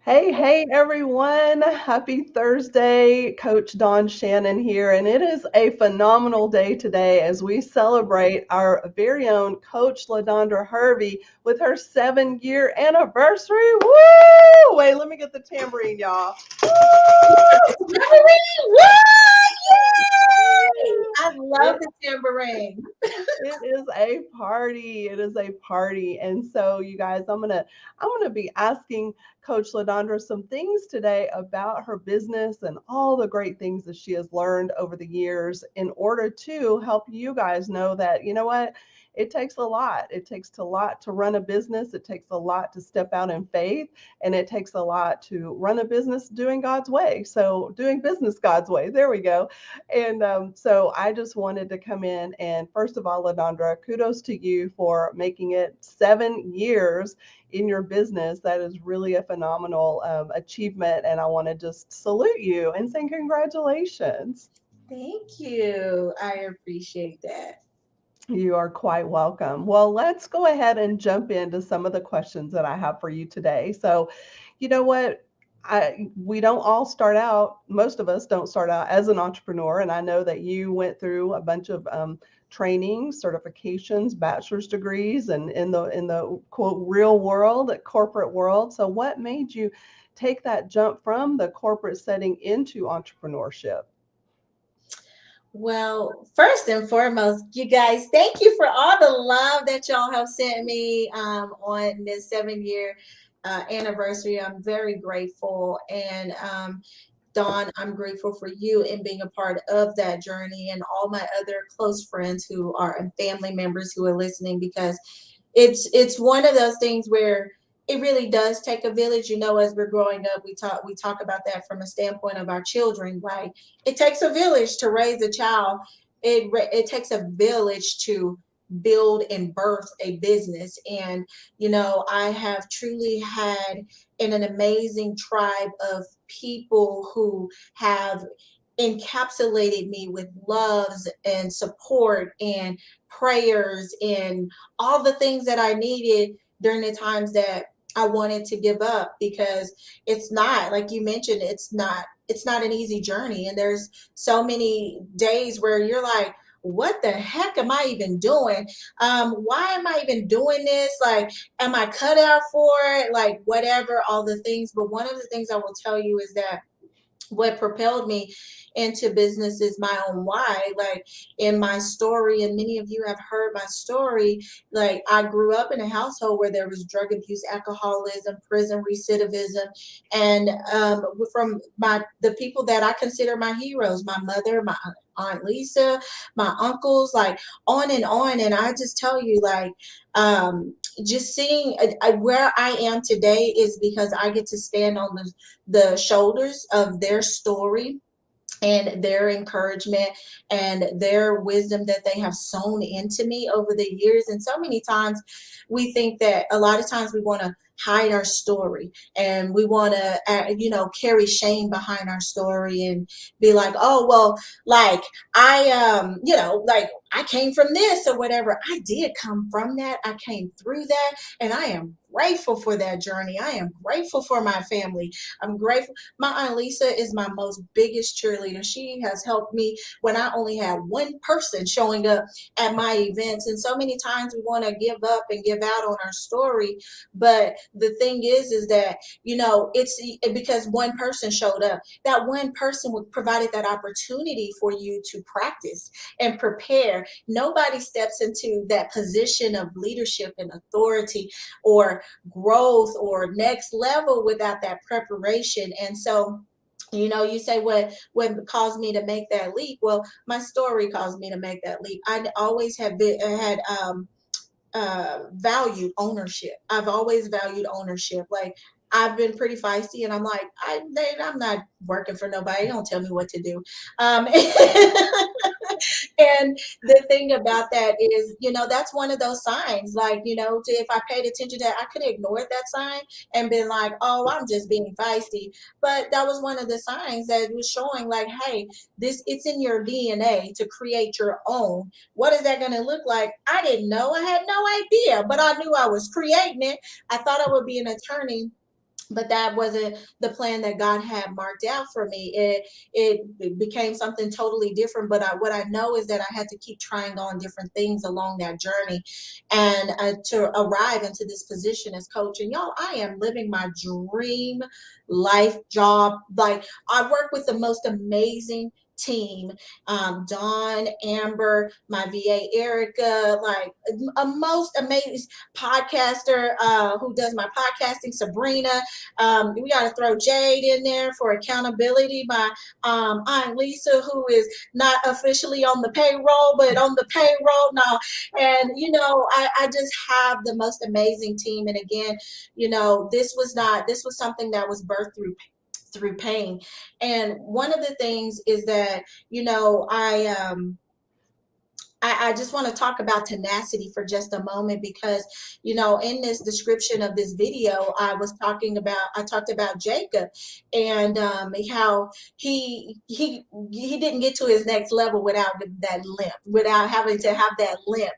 Hey, hey, everyone. Happy Thursday. Coach Don Shannon here. And it is a phenomenal day today as we celebrate our very own Coach LaDondra Hervey with her 7-year anniversary. Woo! Wait, let me get the tambourine, y'all. Woo! Tambourine! What? Yay! I love It the tambourine. It is a party. It is a party. And so you guys, I'm gonna be asking Coach LaDondra some things today about her business and all the great things that she has learned over the years in order to help you guys know that, you know what, it takes a lot. It takes a lot to run a business. It takes a lot to step out in faith, and it takes a lot to run a business doing God's way. So doing business God's way. There we go. And so I just wanted to come in and, first of all, LaDondra, kudos to you for making it 7 years in your business. That is really a phenomenal achievement. And I want to just salute you and say congratulations. Thank you. I appreciate that. You are quite welcome. Well, let's go ahead and jump into some of the questions that I have for you today. So, you know what? We don't all start out, most of us don't start out as an entrepreneur. And I know that you went through a bunch of training, certifications, bachelor's degrees, and in the quote real world, corporate world. So, what made you take that jump from the corporate setting into entrepreneurship? Well, first and foremost, you guys, thank you for all the love that y'all have sent me on this 7 year anniversary. I'm very grateful. And Dawn, I'm grateful for you and being a part of that journey and all my other close friends who are and family members who are listening because it's one of those things where it really does take a village. As we're growing up, we talk about that from a standpoint of our children. Like it takes a village to raise a child. It takes a village to build and birth a business. And I have truly had an amazing tribe of people who have encapsulated me with loves and support and prayers and all the things that I needed during the times that I wanted to give up, because it's not, like you mentioned, it's not an easy journey, and there's so many days where you're like, what the heck am I even doing? Why am I even doing this? Like, am I cut out for it? Like, whatever, all the things. But one of the things I will tell you is that what propelled me into business is my own why. Like in my story, and many of you have heard my story, like I grew up in a household where there was drug abuse, alcoholism, prison recidivism, and from the people that I consider my heroes, my mother, my Aunt Lisa, my uncles, like on and on. And I just tell you, like, just seeing where I am today is because I get to stand on the shoulders of their story and their encouragement and their wisdom that they have sown into me over the years. And so many times we think that a lot of times we want to hide our story, and we want to carry shame behind our story and be like, oh well, like like I came from this or whatever. I did come from that. I came through that, and I am grateful for that journey. I am grateful for my family. I'm grateful. My Aunt Lisa is my most biggest cheerleader. She has helped me when I only had one person showing up at my events. And so many times we want to give up and give out on our story. But the thing is that, it's because one person showed up. That one person would provided that opportunity for you to practice and prepare. Nobody steps into that position of leadership and authority or growth or next level without that preparation. And so, you say what caused me to make that leap. Well, my story caused me to make that leap. I always have been had valued ownership. I've always valued ownership. Like I've been pretty feisty, and I'm like, I'm not working for nobody. Don't tell me what to do. And the thing about that is, that's one of those signs. Like, if I paid attention to that, I could have ignored that sign and been like, oh, I'm just being feisty. But that was one of the signs that was showing, like, hey, it's in your DNA to create your own. What is that going to look like? I didn't know. I had no idea, but I knew I was creating it. I thought I would be an attorney, but that wasn't the plan that God had marked out for me. It became something totally different. But what I know is that I had to keep trying on different things along that journey, and to arrive into this position as coach. And y'all, I am living my dream life job. Like, I work with the most amazing team. Dawn, Amber, my VA Erica, like a most amazing podcaster who does my podcasting, Sabrina. We got to throw Jade in there for accountability. My Aunt Lisa, who is not officially on the payroll, but on the payroll now. And, I just have the most amazing team. And again, this was something that was birthed through pain. And one of the things is that, I just want to talk about tenacity for just a moment, because, in this description of this video, I talked about Jacob, and how he didn't get to his next level without that limp, without having to have that limp,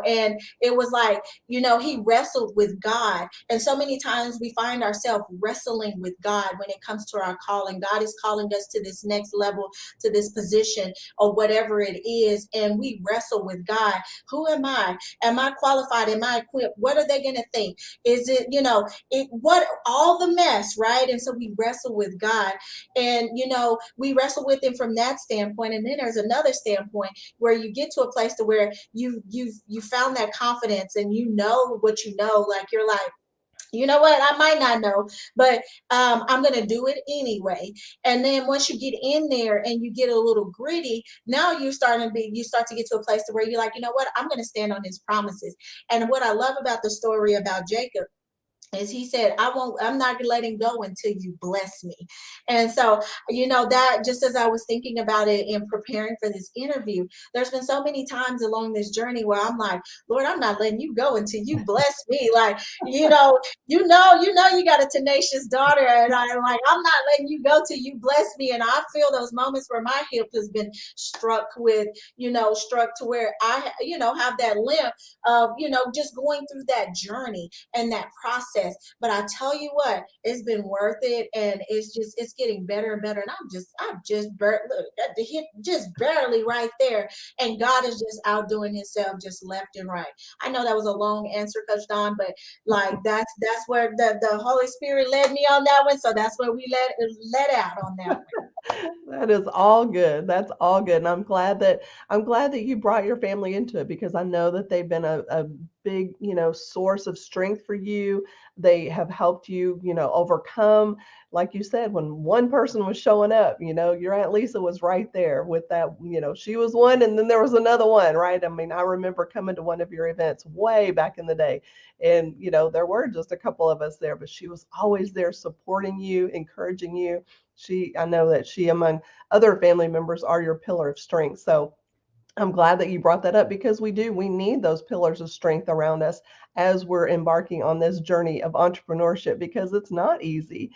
and it was like, he wrestled with God. And so many times we find ourselves wrestling with God when it comes to our calling. God is calling us to this next level, to this position, or whatever it is, and we wrestle with God. Who am I? Am I qualified? Am I equipped? What are they going to think? Is it, what, all the mess, right? And so we wrestle with God, and, we wrestle with him from that standpoint. And then there's another standpoint where you get to a place to where you found that confidence, and you know what you know, like, you're like, you know what, I might not know, but I'm going to do it anyway. And then once you get in there and you get a little gritty, now you start to get to a place to where you're like, you know what, I'm going to stand on his promises. And what I love about the story about Jacob is he said, I'm not letting go until you bless me. And so, that, just as I was thinking about it in preparing for this interview, there's been so many times along this journey where I'm like, Lord, I'm not letting you go until you bless me. Like, you got a tenacious daughter, and I'm like, I'm not letting you go till you bless me. And I feel those moments where my hip has been struck to where I, have that limp of, just going through that journey and that process. But I tell you what, it's been worth it, and it's getting better and better. And just barely right there, and God is just outdoing himself just left and right. I know that was a long answer, Coach Don, but like, that's where the Holy Spirit led me on that one. So that's where we let out on that one. That is all good. That's all good. And I'm glad that you brought your family into it, because I know that they've been a big, source of strength for you. They have helped you, overcome, like you said, when one person was showing up, your Aunt Lisa was right there with that, she was one, and then there was another one, right? I mean, I remember coming to one of your events way back in the day, and, there were just a couple of us there, but she was always there supporting you, encouraging you. I know that she, among other family members, are your pillar of strength. So I'm glad that you brought that up, because we need those pillars of strength around us as we're embarking on this journey of entrepreneurship, because it's not easy.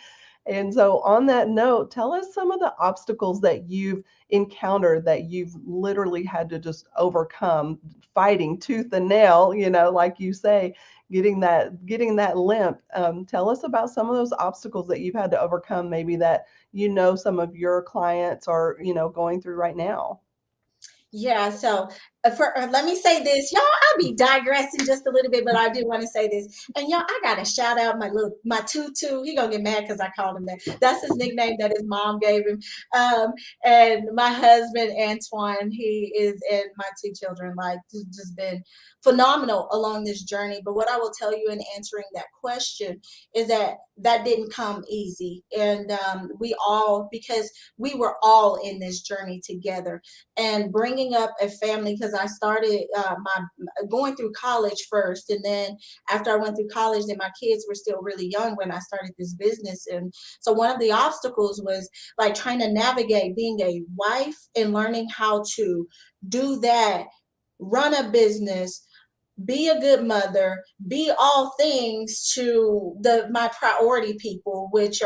And so, on that note, tell us some of the obstacles that you've encountered, that you've literally had to just overcome, fighting tooth and nail, like you say, getting that limp. Tell us about some of those obstacles that you've had to overcome, maybe that some of your clients are going through right now. Yeah, so let me say this, y'all. I'll be digressing just a little bit, but I do want to say this. And y'all, I gotta shout out my tutu. He gonna get mad because I called him that. That's his nickname that his mom gave him. And my husband Antoine, he is, and my two children, like, just been phenomenal along this journey. But what I will tell you in answering that question is that didn't come easy, and because we were all in this journey together, and bringing up a family, because I started my going through college first, and then after I went through college, then my kids were still really young when I started this business. And so one of the obstacles was like trying to navigate being a wife and learning how to do that, run a business, be a good mother, be all things to my priority people, which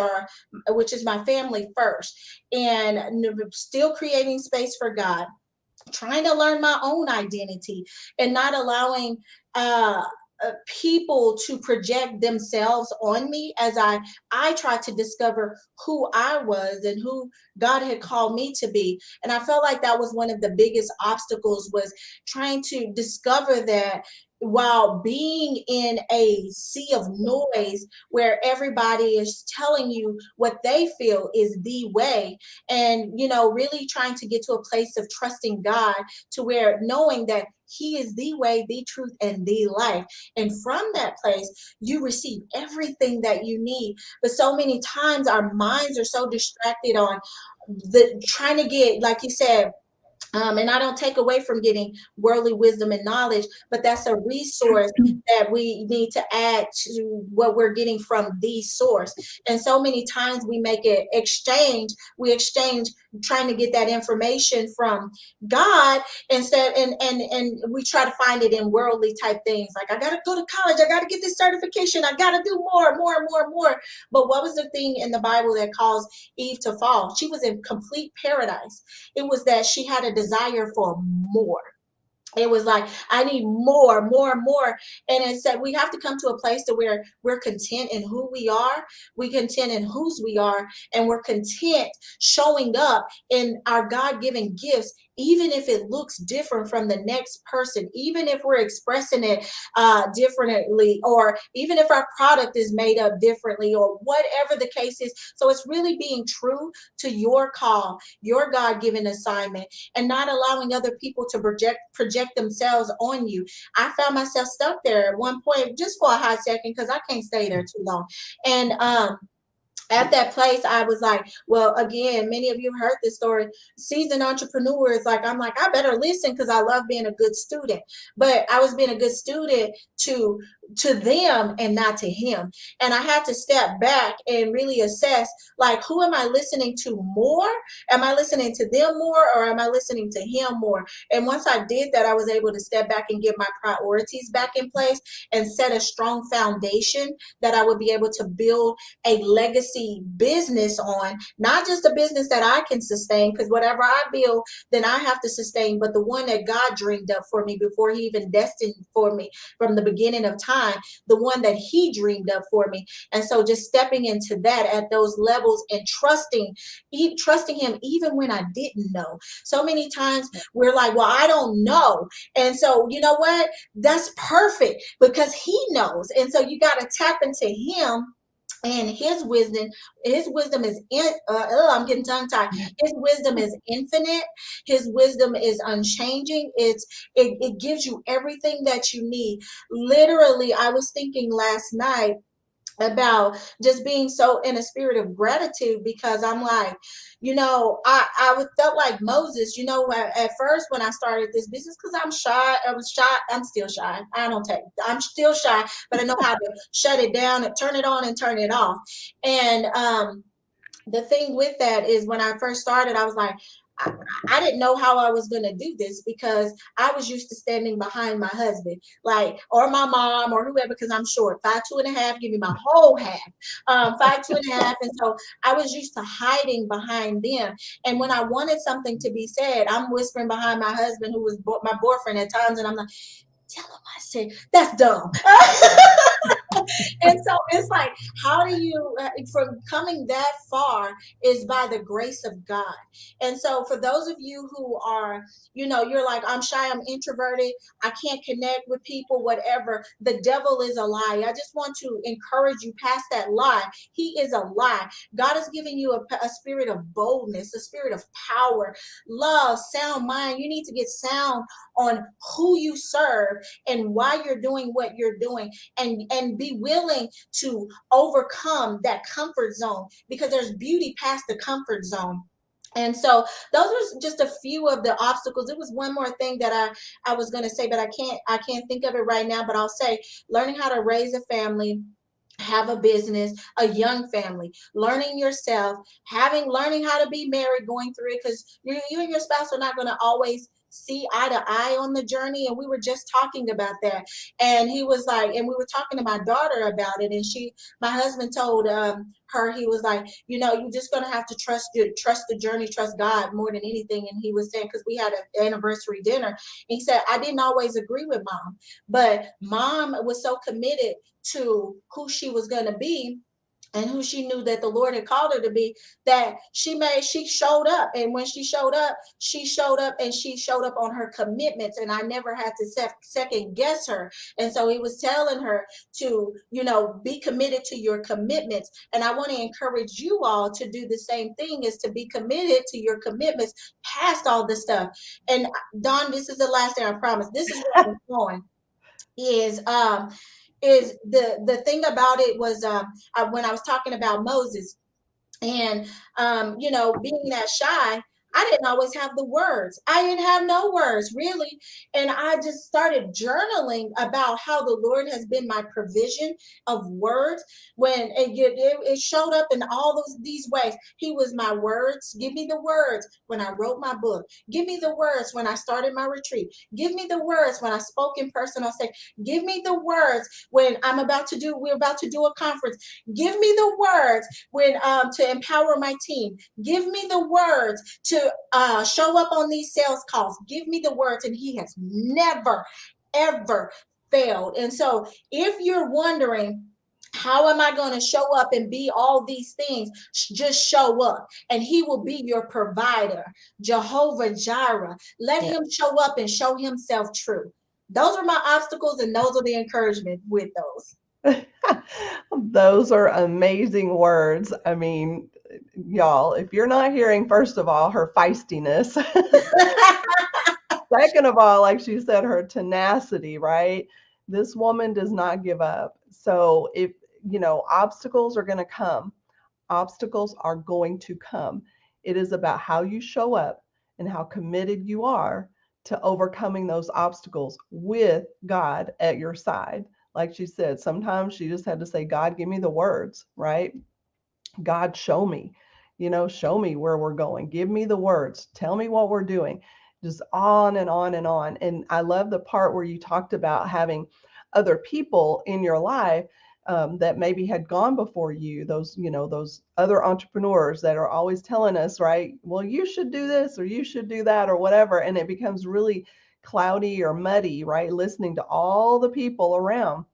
is my family first, and still creating space for God, trying to learn my own identity, and not allowing people to project themselves on me as I tried to discover who I was and who God had called me to be. And I felt like that was one of the biggest obstacles, was trying to discover that while being in a sea of noise where everybody is telling you what they feel is the way, and really trying to get to a place of trusting God, to where knowing that he is the way, the truth, and the life. And from that place, you receive everything that you need. But so many times our minds are so distracted on the trying to get, like you said, and I don't take away from getting worldly wisdom and knowledge, but that's a resource that we need to add to what we're getting from the source. And so many times we make it exchange, we exchange trying to get that information from God instead, and we try to find it in worldly type things. Like, I gotta go to college, I gotta get this certification, I gotta do more, more, more, more. But what was the thing in the Bible that caused Eve to fall? She was in complete paradise. It was that she had a desire for more. It was like, I need more, more, more. And it said we have to come to a place to where we're content in who we are, we content in whose we are, and we're content showing up in our God-given gifts, even if it looks different from the next person, even if we're expressing it differently, or even if our product is made up differently, or whatever the case is. So it's really being true to your call, your God-given assignment, and not allowing other people to project themselves on you. I found myself stuck there at one point, just for a hot second, because I can't stay there too long. And at that place, I was like, well, again, many of you have heard this story. Seasoned entrepreneurs, like, I'm like, I better listen because I love being a good student. But I was being a good student to them and not to him. And I had to step back and really assess, like, who am I listening to more? Am I listening to them more, or am I listening to him more? And once I did that, I was able to step back and get my priorities back in place and set a strong foundation that I would be able to build a legacy business on, not just a business that I can sustain, because whatever I build, then I have to sustain, but the one that God dreamed up for me before he even destined for me from the beginning of time, the one that he dreamed up for me. And so just stepping into that at those levels and trusting him even when I didn't know. So many times we're like, well, I don't know. And so, you know what? That's perfect, because he knows. And so you got to tap into him and his wisdom is I'm getting tongue tied. His wisdom is infinite. His wisdom is unchanging. It gives you everything that you need. Literally, I was thinking last night about just being so in a spirit of gratitude, because I'm like, felt like Moses, at first when I started this business, because I'm still shy. I'm still shy, but I know how to shut it down and turn it on and turn it off. And the thing with that is, when I first started, I was like, I, I didn't know how I was going to do this, because I was used to standing behind my husband, like, or my mom or whoever, because I'm short, 5'2.5", give me my whole half, 5'2.5", and so I was used to hiding behind them. And when I wanted something to be said, I'm whispering behind my husband, who was my boyfriend at times, and I'm like, tell him I said that's dumb. And so it's like, how do you, from coming that far is by the grace of God. And so for those of you who are, you're like, I'm shy, I'm introverted, I can't connect with people, whatever, the devil is a lie. I just want to encourage you past that lie. He is a lie. God has given you a spirit of boldness, a spirit of power, love, sound mind. You need to get sound on who you serve and why you're doing what you're doing, and be willing to overcome that comfort zone, because there's beauty past the comfort zone. And so those are just a few of the obstacles. It was one more thing that I was going to say, but I can't think of it right now, but I'll say, learning how to raise a family, have a business, a young family, learning yourself, learning how to be married, going through it, because you and your spouse are not going to always see eye to eye on the journey. And we were just talking about that. And he was like, and we were talking to my daughter about it. And my husband told her, he was like, you're just going to have to trust the journey, trust God more than anything. And he was saying, because we had an anniversary dinner, and he said, I didn't always agree with mom, but mom was so committed to who she was going to be and who she knew that the Lord had called her to be, that she showed up. And when she showed up, she showed up on her commitments. And I never had to second guess her. And so he was telling her to, be committed to your commitments. And I want to encourage you all to do the same thing, is to be committed to your commitments past all this stuff. And Dawn, this is the last thing, I promise. This is where I'm going, is the thing about it was when I was talking about Moses and being that shy, I didn't always have the words. I didn't have no words, really. And I just started journaling about how the Lord has been my provision of words. When it showed up in all these ways. He was my words. Give me the words when I wrote my book. Give me the words when I started my retreat. Give me the words when I spoke in person on stage. Give me the words when we're about to do a conference. Give me the words when to empower my team. Give me the words to show up on these sales calls. Give me the words. And he has never, ever failed. And so if you're wondering, how am I going to show up and be all these things? Just show up, and he will be your provider. Jehovah Jireh. Let him show up and show himself true. Those are my obstacles, and those are the encouragement with those. Those are amazing words. I mean, y'all, if you're not hearing, first of all, her feistiness, second of all, like she said, her tenacity, right? This woman does not give up. So if, obstacles are going to come, obstacles are going to come. It is about how you show up and how committed you are to overcoming those obstacles with God at your side. Like she said, sometimes she just had to say, God, give me the words, right? God, show me, show me where we're going. Give me the words. Tell me what we're doing. Just on and on and on. And I love the part where you talked about having other people in your life that maybe had gone before you, those other entrepreneurs that are always telling us, right, well, you should do this or you should do that or whatever. And it becomes really cloudy or muddy, right? Listening to all the people around.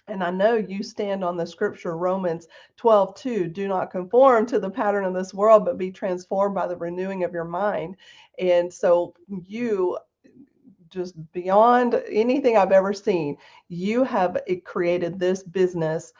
And I know you stand on the scripture, Romans 12:2, do not conform to the pattern of this world, but be transformed by the renewing of your mind. And so you, just beyond anything I've ever seen, you have created this business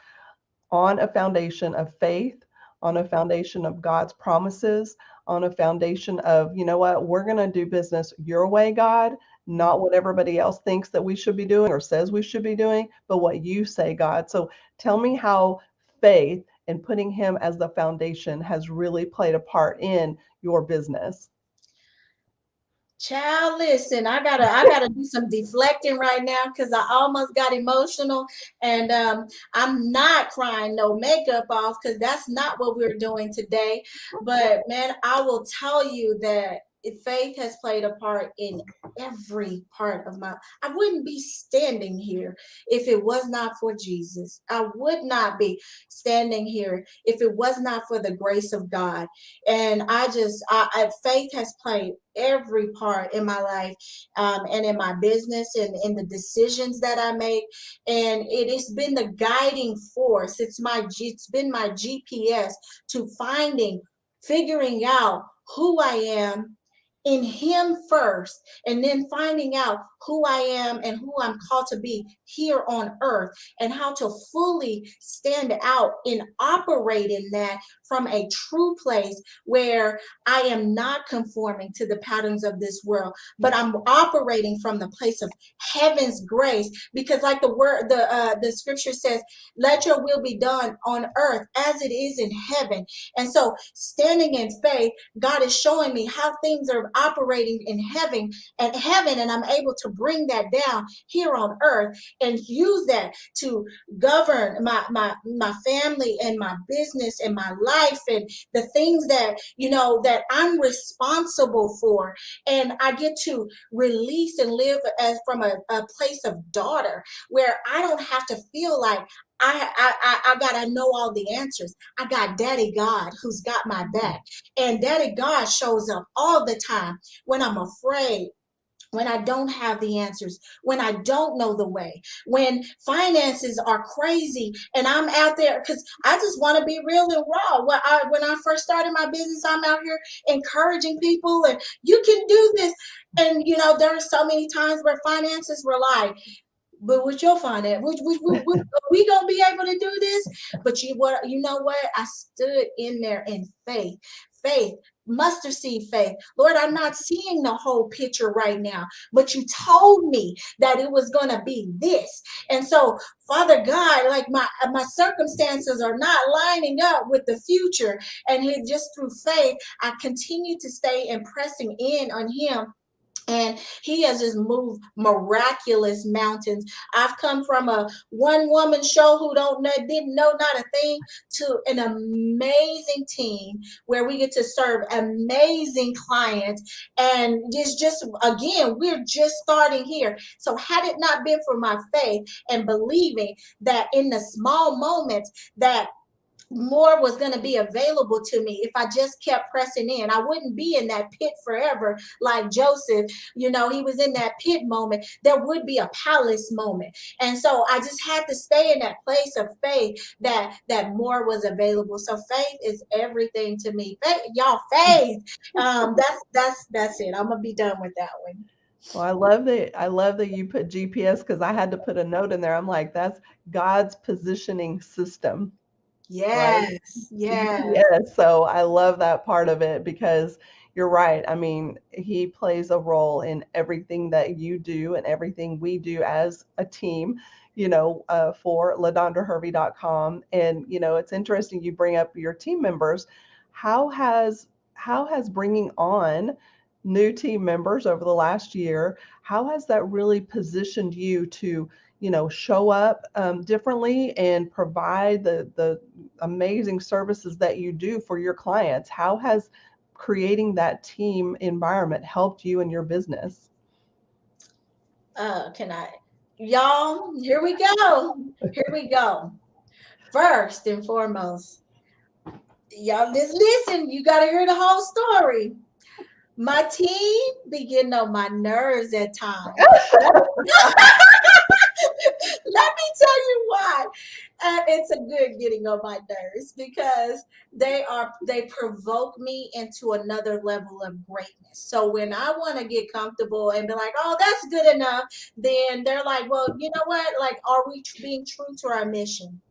on a foundation of faith, on a foundation of God's promises, on a foundation of, what, we're going to do business your way, God, not what everybody else thinks that we should be doing or says we should be doing, but what you say, God. So tell me how faith and putting him as the foundation has really played a part in your business. Child, listen, I gotta do some deflecting right now because I almost got emotional, and I'm not crying no makeup off because that's not what we're doing today. But man, I will tell you that faith has played a part in every part of I wouldn't be standing here if it was not for Jesus. I would not be standing here if it was not for the grace of God. And faith has played every part in my life, and in my business and in the decisions that I make. And it has been the guiding force. It's been my GPS to figuring out who I am in him first, and then finding out who I am and who I'm called to be here on earth, and how to fully stand out and operate in that from a true place where I am not conforming to the patterns of this world, but I'm operating from the place of heaven's grace. Because like the scripture says, let your will be done on earth as it is in heaven. And so standing in faith, God is showing me how things are operating in heaven, and I'm able to bring that down here on earth and use that to govern my family and my business and my life and the things that, that I'm responsible for. And I get to release and live as from a place of daughter, where I don't have to feel like I gotta know all the answers. I got Daddy God who's got my back. And Daddy God shows up all the time when I'm afraid, when I don't have the answers, when I don't know the way, when finances are crazy and I'm out there, because I just want to be real and raw. When I first started my business, I'm out here encouraging people and you can do this. And there are so many times where finances were like, but with your finance, we gonna be able to do this? But you know what? I stood in there in faith. Faith, mustard seed faith. Lord, I'm not seeing the whole picture right now, but you told me that it was gonna be this. And so, Father God, like my circumstances are not lining up with the future. And just through faith, I continue to stay and pressing in on Him, and He has just moved miraculous mountains. I've come from a one woman show who didn't know not a thing, to an amazing team where we get to serve amazing clients. And it's just, again, we're just starting here. So had it not been for my faith and believing that in the small moments that more was going to be available to me, if I just kept pressing in, I wouldn't be in that pit forever like Joseph. He was in that pit moment. There would be a palace moment. And so I just had to stay in that place of faith that more was available. So faith is everything to me. Faith, y'all, faith. That's it. I'm going to be done with that one. Well, I love that you put GPS, because I had to put a note in there. I'm like, that's God's positioning system, right? Yes. Yes. GPS. So I love that part of it, because you're right. I mean, He plays a role in everything that you do and everything we do as a team, for LaDondraHervey.com. And, it's interesting you bring up your team members. How has bringing on new team members over the last year, how has that really positioned you to, show up differently and provide the amazing services that you do for your clients? How has creating that team environment helped you in your business? Can I, y'all, here we go. Here we go. First and foremost, y'all just listen. You got to hear the whole story. My team be getting on my nerves at times. Let me tell you why. It's a good getting on my nerves, because they provoke me into another level of greatness. So when I want to get comfortable and be like, oh, that's good enough, then they're like, well, you know what? Like, are we being true to our mission?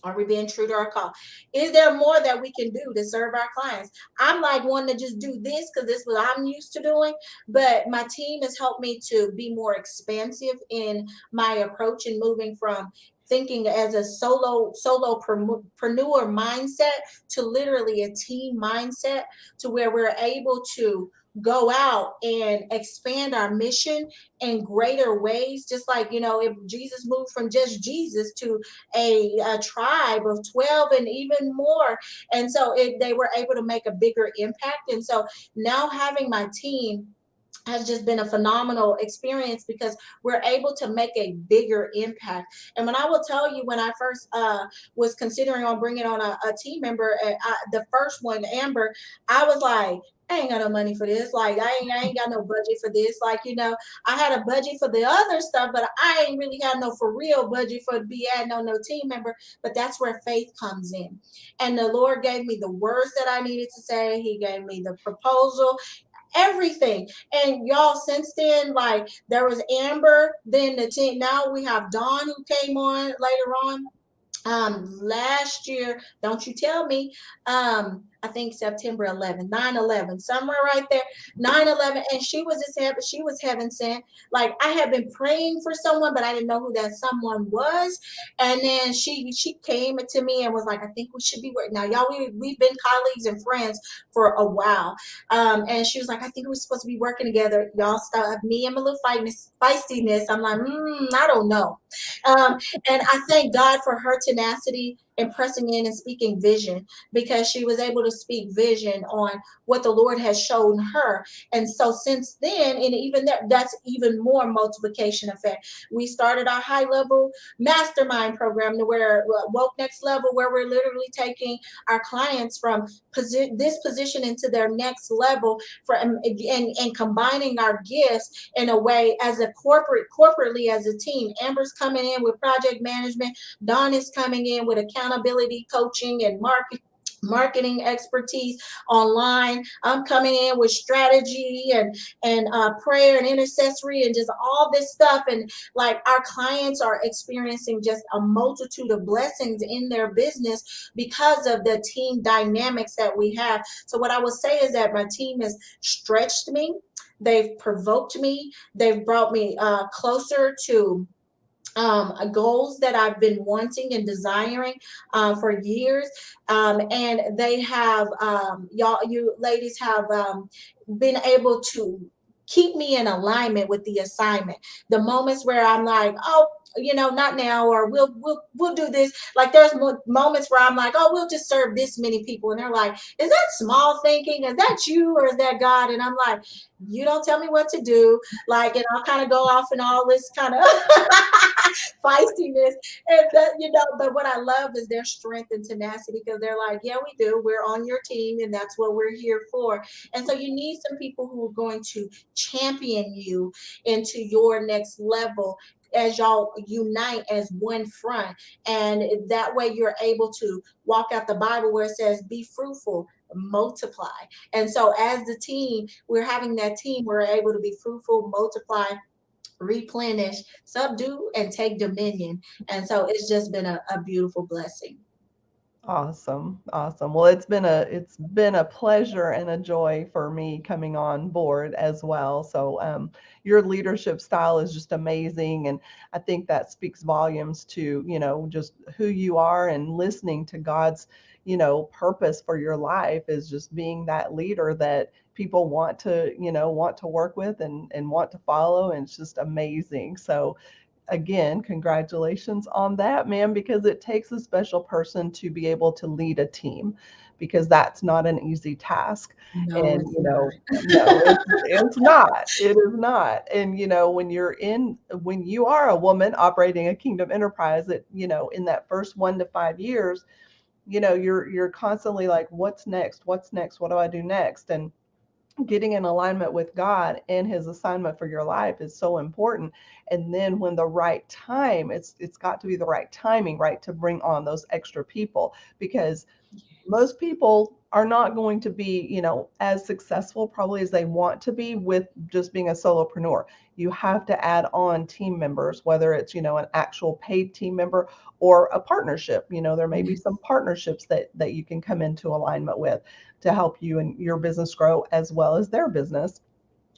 Are we being true to our call? Is there more that we can do to serve our clients? I'm like wanting to just do this because this is what I'm used to doing. But my team has helped me to be more expansive in my approach and moving from thinking as a solopreneur mindset to literally a team mindset, to where we're able to go out and expand our mission in greater ways. Just like, if Jesus moved from just Jesus to a tribe of 12 and even more. And so they were able to make a bigger impact. And so now having my team has just been a phenomenal experience, because we're able to make a bigger impact. And when I will tell you, when I first was considering on bringing on a team member, the first one, Amber, I was like, I ain't got no money for this. Like, I ain't got no budget for this. Like, I had a budget for the other stuff, but I ain't really had no for real budget for be adding on no team member. But that's where faith comes in. And the Lord gave me the words that I needed to say. He gave me the proposal, everything. And y'all, since then, like, there was Amber, then the team, now we have Dawn who came on later on. Last year, don't you tell me, I think September 11th, 9/11, somewhere right there, 9/11, and she was just having, she was heaven sent. Like I had been praying for someone, but I didn't know who that someone was. And then she came to me and was like, I think we should be working. Now, y'all, we've been colleagues and friends for a while. And she was like, I think we're supposed to be working together. Y'all stop me and my little feistiness. I'm like, I don't know. Um, and I thank God for her tenacity and pressing in and speaking vision, because she was able to speak vision on what the Lord has shown her. And so since then, and even that's even more multiplication effect. We started our high level mastermind program to where Woke Next Level, where we're literally taking our clients from this position into their next level for and combining our gifts in a way as a corporately as a team. Amber's coming in with project management. Dawn is coming in with accountability coaching and marketing expertise online. I'm coming in with strategy and prayer and intercessory and just all this stuff. And like our clients are experiencing just a multitude of blessings in their business because of the team dynamics that we have. So what I would say is that my team has stretched me. They've provoked me. They've brought me closer to goals that I've been wanting and desiring for years. And they have, you ladies have been able to keep me in alignment with the assignment. The moments where I'm like, oh, not now, or we'll do this. Like there's moments where I'm like, oh, we'll just serve this many people, and they're like, is that small thinking? Is that you or is that God? And I'm like, you don't tell me what to do. Like, and I'll kind of go off and all this kind of feistiness, and that, but what I love is their strength and tenacity, because they're like, yeah, we do, we're on your team and that's what we're here for. And so you need some people who are going to champion you into your next level as y'all unite as one front. And that way you're able to walk out the Bible where it says, be fruitful, multiply. And so as the team, we're having that team, we're able to be fruitful, multiply, replenish, subdue, and take dominion. And so it's just been a beautiful blessing. Awesome. Awesome. Well, it's been a pleasure and a joy for me coming on board as well. So your leadership style is just amazing, and I think that speaks volumes to, just who you are, and listening to God's, purpose for your life is just being that leader that people want to work with and want to follow, and it's just amazing. So again, congratulations on that, ma'am, because it takes a special person to be able to lead a team, because that's not an easy task. No, And, it's not. no, it's not. It is not. And, when you are a woman operating a kingdom enterprise, in that first 1 to 5 years, you're constantly like, what's next? What's next? What do I do next? And getting in alignment with God and his assignment for your life is so important. And then when the right time, it's got to be the right timing, right, to bring on those extra people, because Yes. most people are not going to be, as successful probably as they want to be with just being a solopreneur. You have to add on team members, whether it's, an actual paid team member or a partnership. There may be some Yes. partnerships that you can come into alignment with to help you and your business grow as well as their business.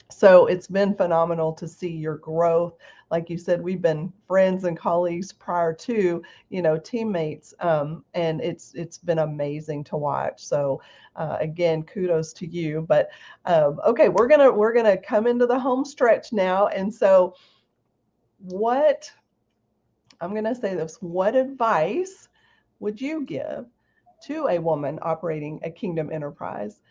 So it's been phenomenal to see your growth. Like you said, we've been friends and colleagues prior to, teammates, and it's been amazing to watch. So again, kudos to you. But okay, we're gonna come into the home stretch now, and so what I'm gonna say this: what advice would you give to a woman operating a kingdom enterprise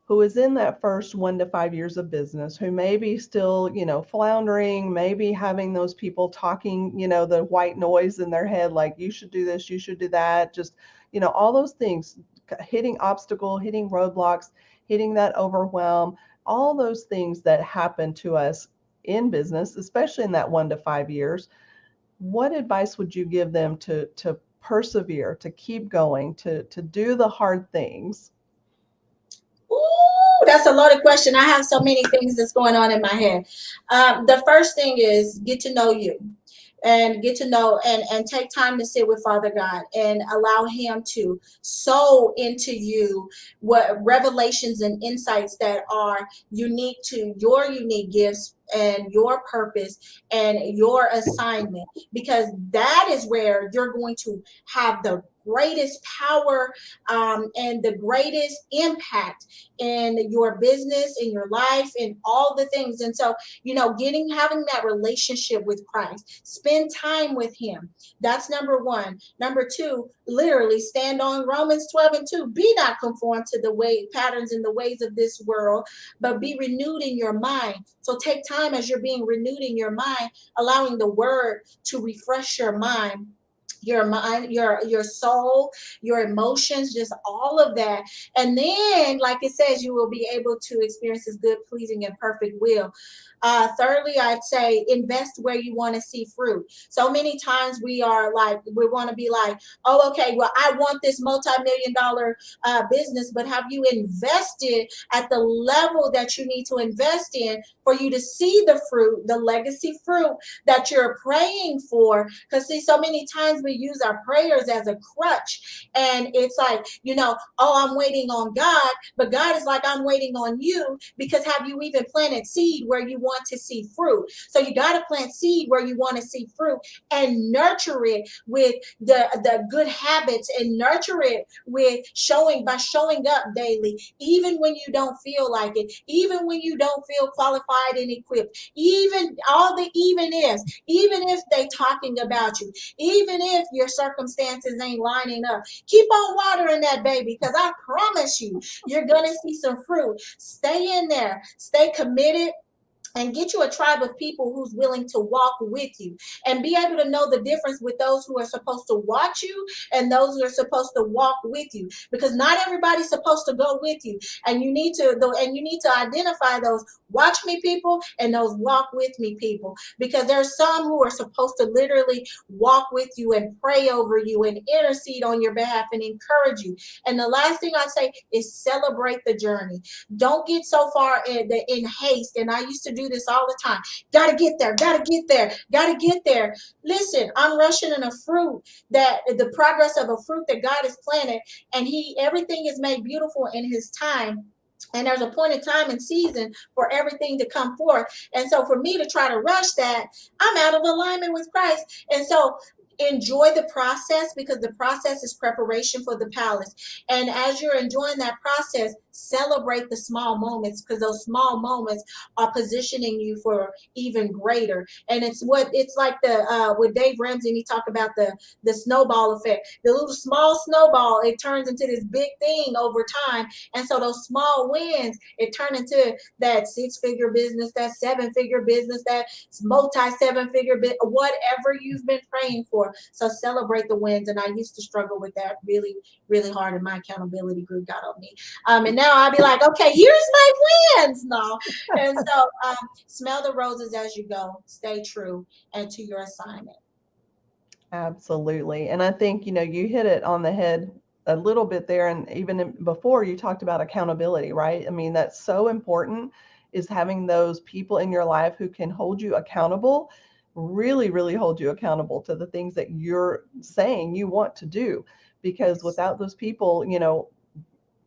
who is in that first 1 to 5 years of business, who may be still, floundering, maybe having those people talking, the white noise in their head, like you should do this, you should do that, just, all those things, hitting obstacle, hitting roadblocks, hitting that overwhelm, all those things that happen to us in business, especially in that 1 to 5 years. What advice would you give them to persevere, to keep going, to do the hard things? Ooh, that's a loaded question. I have so many things that's going on in my head. The first thing is get to know you. and get to know and take time to sit with Father God and allow him to sow into you what revelations and insights that are unique to your unique gifts and your purpose and your assignment, because that is where you're going to have the greatest power, and the greatest impact in your business, in your life, in all the things. And so, having that relationship with Christ, spend time with him. That's number one. Number two, literally stand on Romans 12 and 2. Be not conformed to the way patterns and the ways of this world, but be renewed in your mind. So take time as you're being renewed in your mind, allowing the word to refresh your mind, your mind, your soul, your emotions, just all of that. And then, like it says, you will be able to experience his good, pleasing, and perfect will. Thirdly, I'd say invest where you want to see fruit. So many times we are like, we want to be like, oh, okay, well, I want this multi-million dollar business, but have you invested at the level that you need to invest in for you to see the fruit, the legacy fruit that you're praying for? Because see, so many times we use our prayers as a crutch, and it's like, oh, I'm waiting on God, but God is like, I'm waiting on you, because have you even planted seed where you want to see fruit? So you got to plant seed where you want to see fruit and nurture it with the good habits, and nurture it with showing up daily, even when you don't feel like it, even when you don't feel qualified and equipped, even all the even if they talking about you, even if your circumstances ain't lining up, keep on watering that baby, because I promise you, you're gonna see some fruit. Stay in there, stay committed, and get you a tribe of people who's willing to walk with you, and be able to know the difference with those who are supposed to watch you and those who are supposed to walk with you, because not everybody's supposed to go with you, and you need to identify those watch me people and those walk with me people, because there's some who are supposed to literally walk with you and pray over you and intercede on your behalf and encourage you. And the last thing I say is celebrate the journey. Don't get so far in haste. And I used to do this all the time. Gotta get there, gotta get there, gotta get there. Listen, I'm rushing in a fruit, that the progress of a fruit that God has planted, and everything is made beautiful in his time. And there's a point in time and season for everything to come forth. And so for me to try to rush that, I'm out of alignment with Christ. And so enjoy the process, because the process is preparation for the palace. And as you're enjoying that process, celebrate the small moments, because those small moments are positioning you for even greater. And it's like the with Dave Ramsey, and he talked about the snowball effect. The little small snowball, it turns into this big thing over time. And so those small wins, it turn into that 6-figure business, that 7-figure business, that multi 7-figure bit, whatever you've been praying for. So celebrate the wins. And I used to struggle with that really, really hard, and my accountability group got on me. And now I'll be like, okay, here's my wins now. And so smell the roses as you go. Stay true and to your assignment. Absolutely. And I think, you hit it on the head a little bit there. And even before, you talked about accountability, right? I mean, that's so important, is having those people in your life who can hold you accountable, really, really hold you accountable to the things that you're saying you want to do. Because without those people,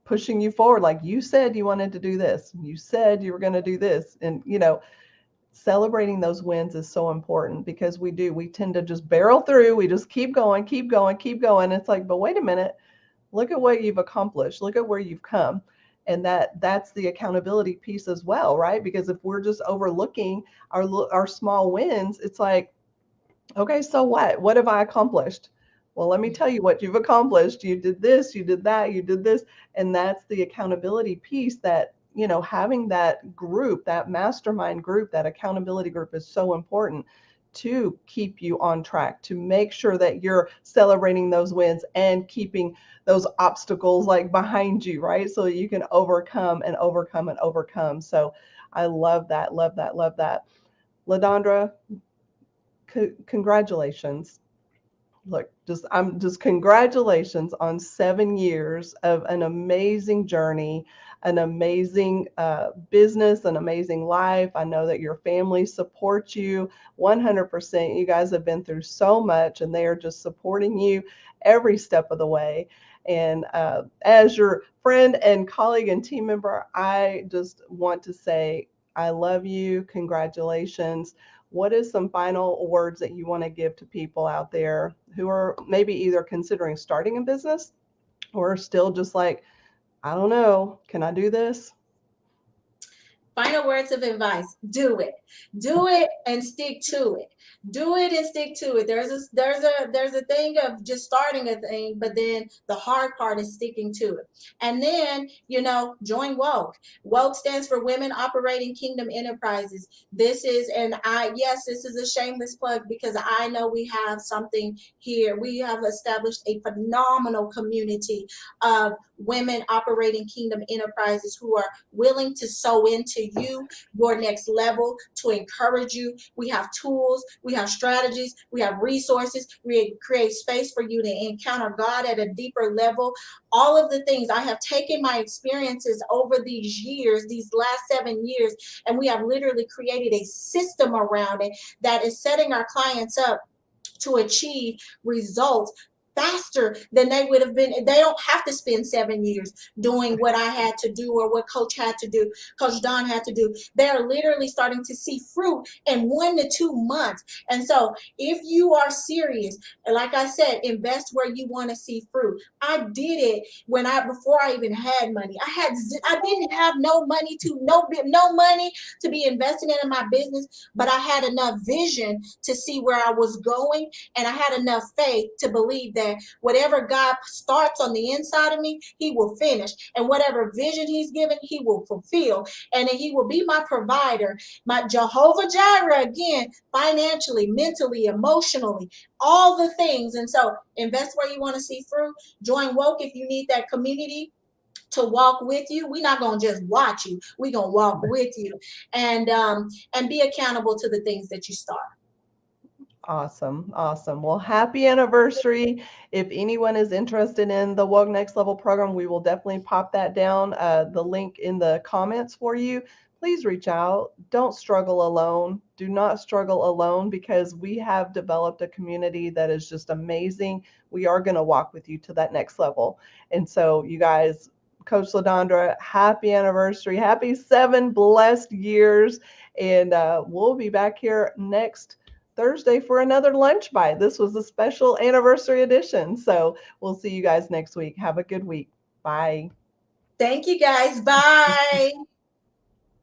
pushing you forward, like you said, you wanted to do this, you said you were going to do this. And, celebrating those wins is so important, because we tend to just barrel through. We just keep going, keep going, keep going. It's like, but wait a minute, look at what you've accomplished, look at where you've come. And that's the accountability piece as well, right? Because if we're just overlooking our small wins, it's like, okay, so what have I accomplished? Well, let me tell you what you've accomplished. You did this, you did that, you did this. And that's the accountability piece, that having that group, that mastermind group, that accountability group is so important to keep you on track, to make sure that you're celebrating those wins and keeping those obstacles like behind you, right? So that you can overcome and overcome and overcome. So I love that, love that, love that. LaDondra, congratulations. Look, I'm just congratulations on 7 years of an amazing journey, an amazing business, an amazing life. I know that your family supports you 100%. You guys have been through so much, and they are just supporting you every step of the way. And as your friend and colleague and team member, I just want to say I love you. Congratulations. What is some final words that you want to give to people out there who are maybe either considering starting a business or still just like, I don't know, can I do this? Final words of advice: do it. Do it and stick to it. Do it and stick to it. There's a thing of just starting a thing, but then the hard part is sticking to it. And then, join woke. Woke stands for Women Operating Kingdom Enterprises. This is, and I yes, this is a shameless plug because I know we have something here. We have established a phenomenal community of women operating kingdom enterprises who are willing to sow into you, your next level, to encourage you. We have tools, we have strategies, we have resources. We create space for you to encounter God at a deeper level. All of the things I have taken my experiences over these years, these last 7 years, and we have literally created a system around it that is setting our clients up to achieve results faster than they would have been. They don't have to spend 7 years doing what I had to do or what Coach had to do, Coach Don had to do. They're literally starting to see fruit in 1 to 2 months. And so if you are serious, like I said, invest where you want to see fruit. I did it before I even had money. I didn't have no money no money to be investing in my business, but I had enough vision to see where I was going, and I had enough faith to believe that whatever God starts on the inside of me, He will finish. And whatever vision He's given, He will fulfill. And then He will be my provider, my Jehovah Jireh, again, financially, mentally, emotionally, all the things. And so invest where you want to see fruit. Join Woke if you need that community to walk with you. We're not gonna just watch you. We're gonna walk with you and be accountable to the things that you start. Awesome. Awesome. Well, happy anniversary. If anyone is interested in the Woke Next Level program, we will definitely pop that down, the link in the comments for you. Please reach out. Don't struggle alone. Do not struggle alone because we have developed a community that is just amazing. We are going to walk with you to that next level. And so, you guys, Coach LaDondra, happy anniversary. Happy 7 blessed years. And we'll be back here next Thursday for another lunch bite. This was a special anniversary edition. So we'll see you guys next week. Have a good week. Bye. Thank you guys. Bye.